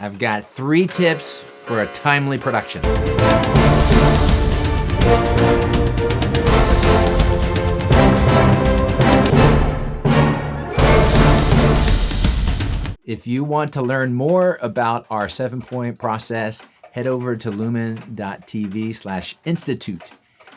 I've got 3 tips for a timely production. If you want to learn more about our 7-point process, head over to lumen.tv/institute,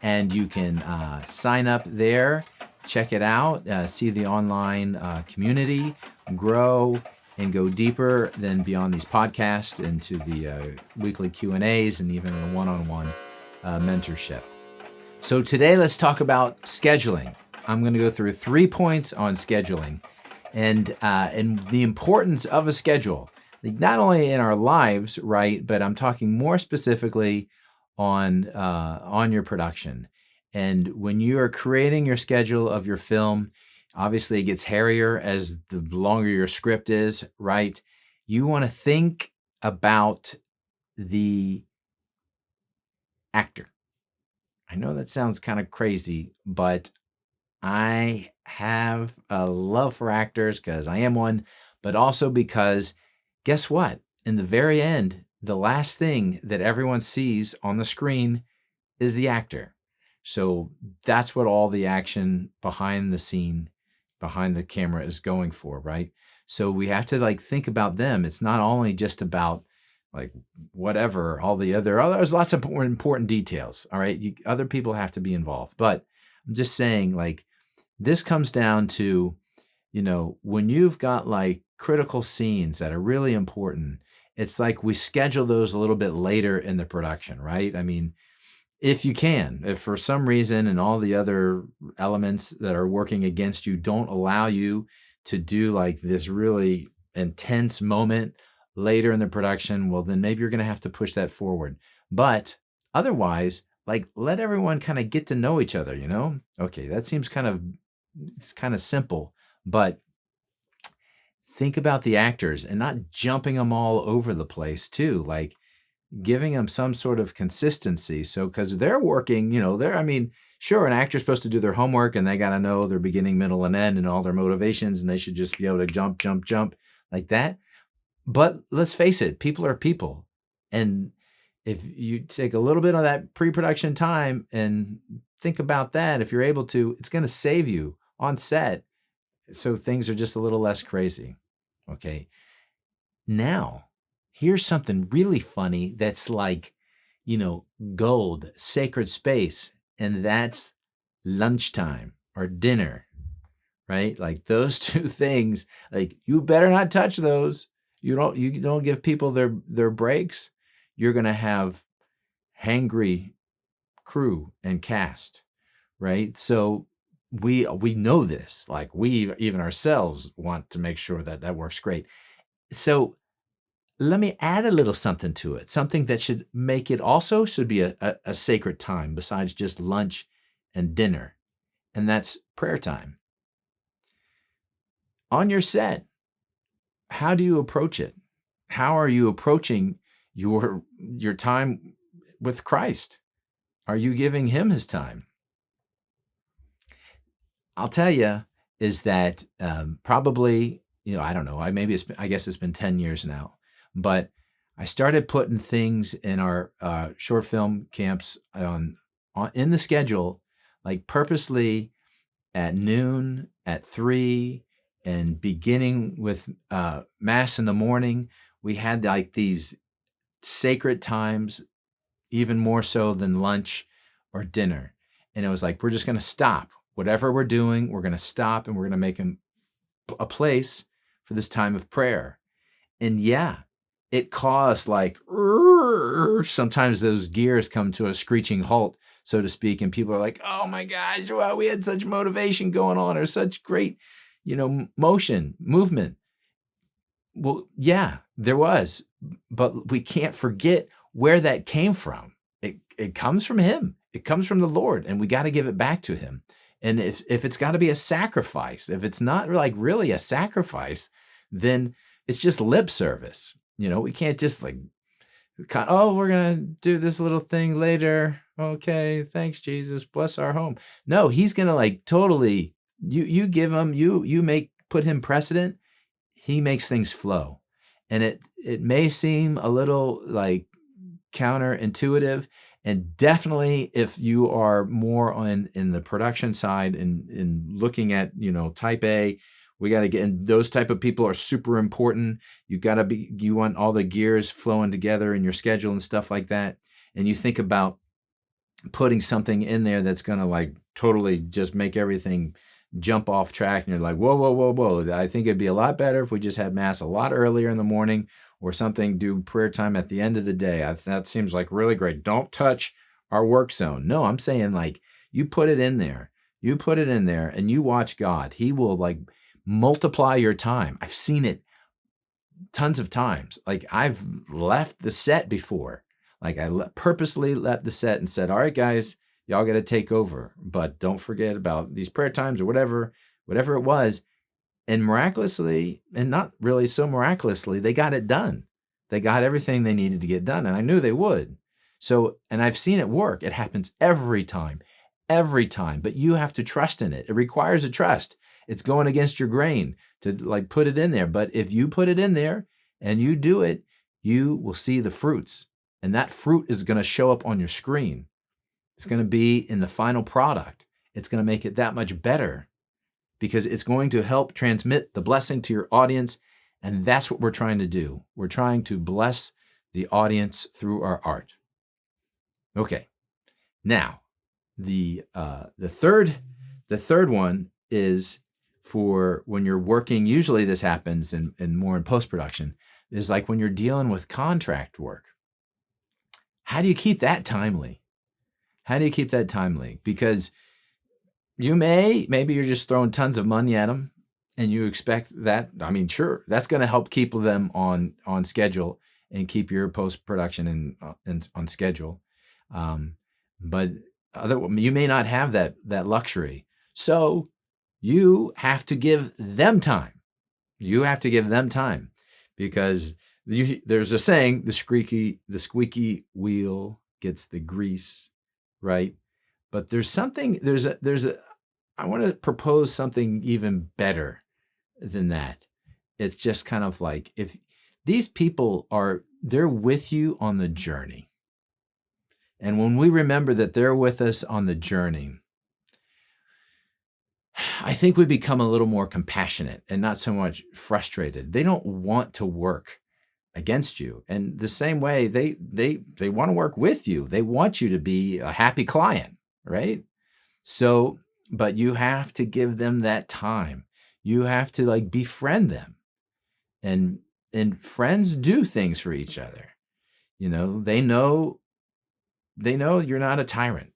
and you can sign up there, check it out, see the online community, grow, and go deeper than beyond these podcasts into the weekly Q&As and even a one-on-one mentorship. So today, let's talk about scheduling. I'm going to go through 3 points on scheduling and the importance of a schedule, not only in our lives, right? But I'm talking more specifically on your production. And when you are creating your schedule of your film, obviously it gets hairier as the longer your script is, right? You want to think about the actor. I know that sounds kind of crazy, but I have a love for actors because I am one, but also because guess what? In the very end, the last thing that everyone sees on the screen is the actor. So that's what all the action behind the scene, behind the camera is going for, right? So we have to think about them. It's not only just about whatever, there's lots of important details, all right? Other people have to be involved. But I'm just saying this comes down to, when you've got critical scenes that are really important, it's we schedule those a little bit later in the production, right? I mean, if you can, if for some reason and all the other elements that are working against you don't allow you to do this really intense moment later in the production, well, then maybe you're going to have to push that forward. But otherwise, let everyone kind of get to know each other, Okay, that seems it's kind of simple, but think about the actors and not jumping them all over the place too, giving them some sort of consistency. So, because they're working, sure, an actor's supposed to do their homework and they got to know their beginning, middle, and end and all their motivations, and they should just be able to jump like that. But let's face it, people are people. And if you take a little bit of that pre-production time and think about that, if you're able to, it's going to save you on set. So things are just a little less crazy. Okay. Now, here's something really funny that's gold, sacred space, and that's lunchtime or dinner, right? Those 2 things, you better not touch those. You don't give people their breaks. You're going to have hangry crew and cast, right? So we know this, we even ourselves want to make sure that works great. So let me add a little something to it, something that should make it also should be a sacred time besides just lunch and dinner, and that's prayer time. On your set, how do you approach it? How are you approaching your time with Christ? Are you giving him his time? I'll tell you is that probably, I don't know, I guess it's been 10 years now, but I started putting things in our short film camps in the schedule, purposely at noon, at 3, and beginning with Mass in the morning. We had these sacred times, even more so than lunch or dinner. And it was we're just going to stop. Whatever we're doing, we're going to stop and we're going to make a place for this time of prayer. And yeah, it caused sometimes those gears come to a screeching halt, so to speak. And people are oh my gosh, wow, we had such motivation going on or such great, movement. Well, yeah, there was, but we can't forget where that came from. It comes from him. It comes from the Lord, and we got to give it back to him. And if it's got to be a sacrifice, if it's not really a sacrifice, then it's just lip service. We can't just we're going to do this little thing later. Okay, thanks, Jesus. Bless our home. No, he's going to totally, you give him, put him precedent. He makes things flow. And it may seem a little like counterintuitive, and definitely if you are more in the production side and in looking at, type A, we got to get, and those type of people are super important. You want all the gears flowing together in your schedule and stuff like that. And you think about putting something in there that's going to like totally just make everything jump off track. And you're like, whoa, whoa, whoa, whoa. I think it'd be a lot better if we just had mass a lot earlier in the morning, or something, do prayer time at the end of the day. That seems like really great. Don't touch our work zone. No, I'm saying like you put it in there. You put it in there and you watch God. He will like multiply your time. I've seen it tons of times. Like I've left the set before. Like I purposely left the set and said, all right, guys, y'all got to take over, but don't forget about these prayer times or whatever it was. And miraculously, and not really so miraculously, they got it done. They got everything they needed to get done, and I knew they would. So, and I've seen it work. It happens every time, but you have to trust in it. It requires a trust. It's going against your grain to like put it in there. But if you put it in there and you do it, you will see the fruits. And that fruit is going to show up on your screen. It's going to be in the final product. It's going to make it that much better, because it's going to help transmit the blessing to your audience. And that's what we're trying to do. We're trying to bless the audience through our art. Okay. Now, the third one is for when you're working. Usually this happens in more in post-production, is like when you're dealing with contract work. How do you keep that timely? Because maybe you're just throwing tons of money at them and you expect that. I mean, sure, that's going to help keep them on schedule and keep your post-production on schedule. But you may not have that luxury. So you have to give them time. Because there's a saying, the squeaky wheel gets the grease, right? But I want to propose something even better than that. It's just kind of like, if these people they're with you on the journey. And when we remember that they're with us on the journey, I think we become a little more compassionate and not so much frustrated. They don't want to work against you. And the same way, they want to work with you. They want you to be a happy client, right? So, but you have to give them that time. You have to like befriend them. And friends do things for each other. They know you're not a tyrant.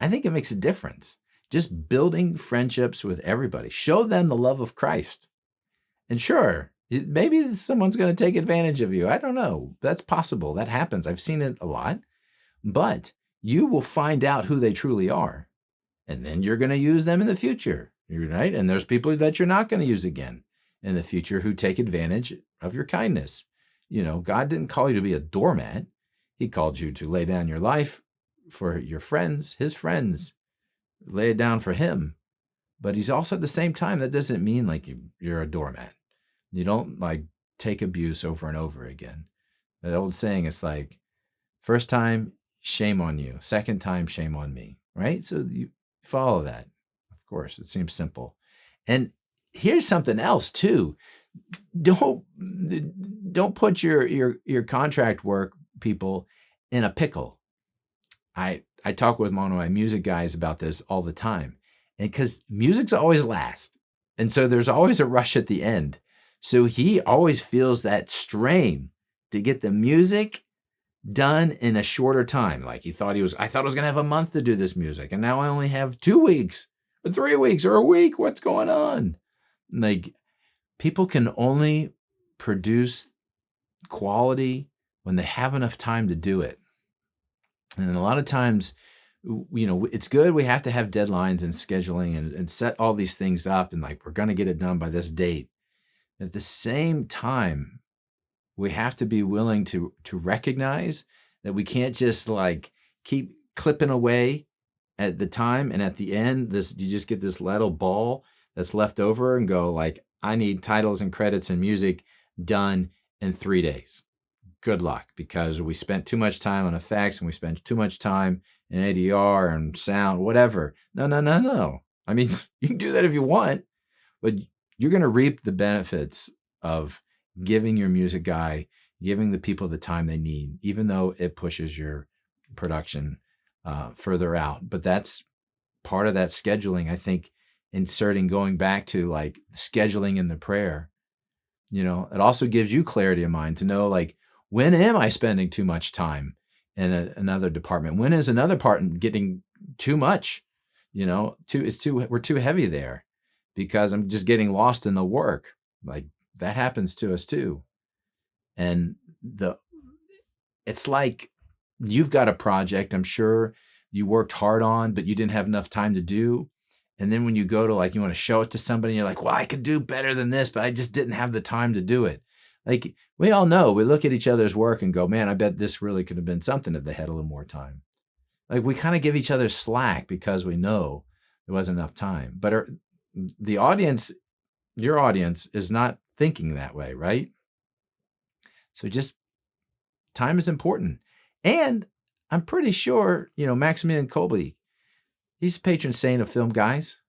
I think it makes a difference. Just building friendships with everybody. Show them the love of Christ. And sure, maybe someone's going to take advantage of you. I don't know. That's possible. That happens. I've seen it a lot. But you will find out who they truly are. And then you're going to use them in the future, right? And there's people that you're not going to use again in the future who take advantage of your kindness. God didn't call you to be a doormat. He called you to lay down your life for your friends, his friends. Lay it down for him. But he's also at the same time, that doesn't mean like you're a doormat. You don't like take abuse over and over again. The old saying is like, first time, shame on you. Second time, shame on me, right? So you follow that. Of course, it seems simple. And here's something else too. Don't put your contract work people in a pickle. I talk with one of my music guys about this all the time. And because music's always last. And so there's always a rush at the end. So he always feels that strain to get the music done in a shorter time. Like I thought I was going to have a month to do this music. And now I only have 2 weeks or 3 weeks or a week. What's going on? Like people can only produce quality when they have enough time to do it. And a lot of times, it's good. We have to have deadlines and scheduling and set all these things up. And like, we're going to get it done by this date. At the same time, we have to be willing to recognize that we can't just like keep clipping away at the time. And at the end, you just get this little ball that's left over and go like, I need titles and credits and music done in 3 days. Good luck, because we spent too much time on effects and we spent too much time in ADR and sound, whatever. No. I mean, you can do that if you want, but you're going to reap the benefits of giving your music guy, giving the people the time they need, even though it pushes your production further out. But that's part of that scheduling, I think, going back to like scheduling in the prayer. It also gives you clarity of mind to know, like, when am I spending too much time in another department? When is another part getting too much? We're too heavy there because I'm just getting lost in the work. Like, that happens to us too. And it's like you've got a project, I'm sure you worked hard on, but you didn't have enough time to do. And then when you go to, like, you want to show it to somebody, and you're like, well, I could do better than this, but I just didn't have the time to do it. Like, we all know, we look at each other's work and go, man, I bet this really could have been something if they had a little more time. Like, we kind of give each other slack because we know there wasn't enough time. But the audience, your audience, is not thinking that way, right? So just time is important. And I'm pretty sure, Maximilian Kolbe, he's a patron saint of film guys,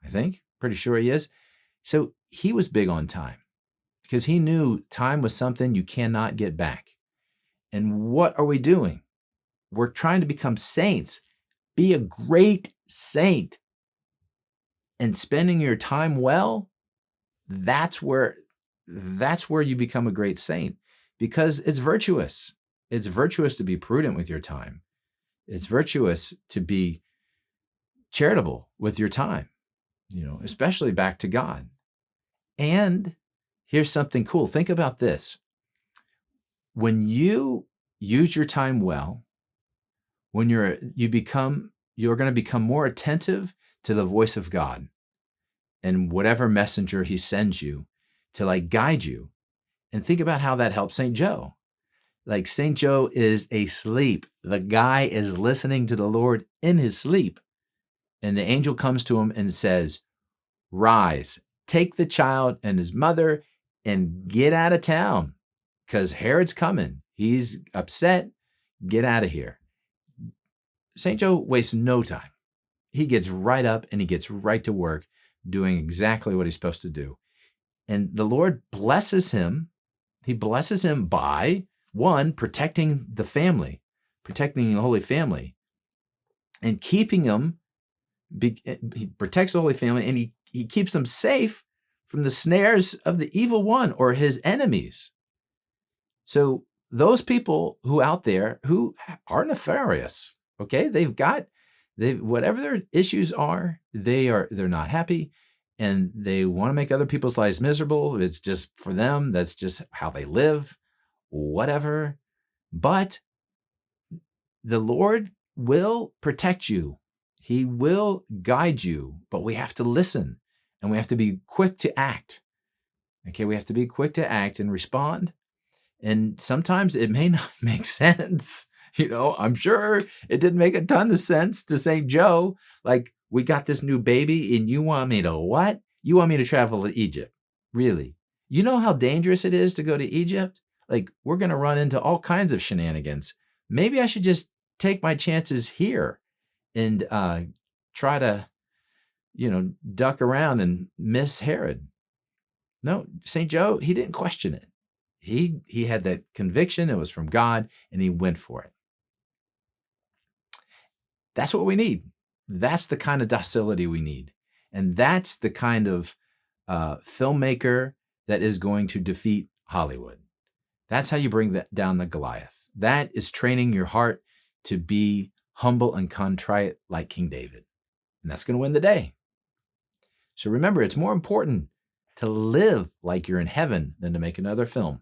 I think. Pretty sure he is. So he was big on time because he knew time was something you cannot get back. And what are we doing? We're trying to become saints. Be a great saint. And spending your time well, that's where you become a great saint, because it's virtuous. It's virtuous to be prudent with your time. It's virtuous to be charitable with your time, especially back to God. And here's something cool. Think about this. When you use your time well, when you're going to become more attentive to the voice of God and whatever messenger he sends you to, like, guide you. And think about how that helps St. Joe. Like, St. Joe is asleep. The guy is listening to the Lord in his sleep. And the angel comes to him and says, rise, take the child and his mother and get out of town, because Herod's coming. He's upset. Get out of here. St. Joe wastes no time. He gets right up and he gets right to work doing exactly what he's supposed to do. And the Lord blesses him. He blesses him by, one, protecting the family, protecting the Holy Family, and keeping him. He protects the Holy Family, and he keeps them safe from the snares of the evil one or his enemies. So those people who out there who are nefarious, okay, whatever their issues are, they're not happy, and they want to make other people's lives miserable. It's just for them. That's just how they live, whatever. But the Lord will protect you. He will guide you, but we have to listen, and we have to be quick to act. Okay, we have to be quick to act and respond. And sometimes it may not make sense. I'm sure it didn't make a ton of sense to St. Joe, like, we got this new baby and you want me to what? You want me to travel to Egypt? Really? You know how dangerous it is to go to Egypt? Like, we're going to run into all kinds of shenanigans. Maybe I should just take my chances here and try to, duck around and miss Herod. No, St. Joe, he didn't question it. He had that conviction. It was from God, and he went for it. That's what we need. That's the kind of docility we need. And that's the kind of filmmaker that is going to defeat Hollywood. That's how you bring down the Goliath. That is training your heart to be humble and contrite like King David. And that's going to win the day. So remember, it's more important to live like you're in heaven than to make another film.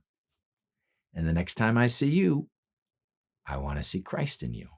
And the next time I see you, I want to see Christ in you.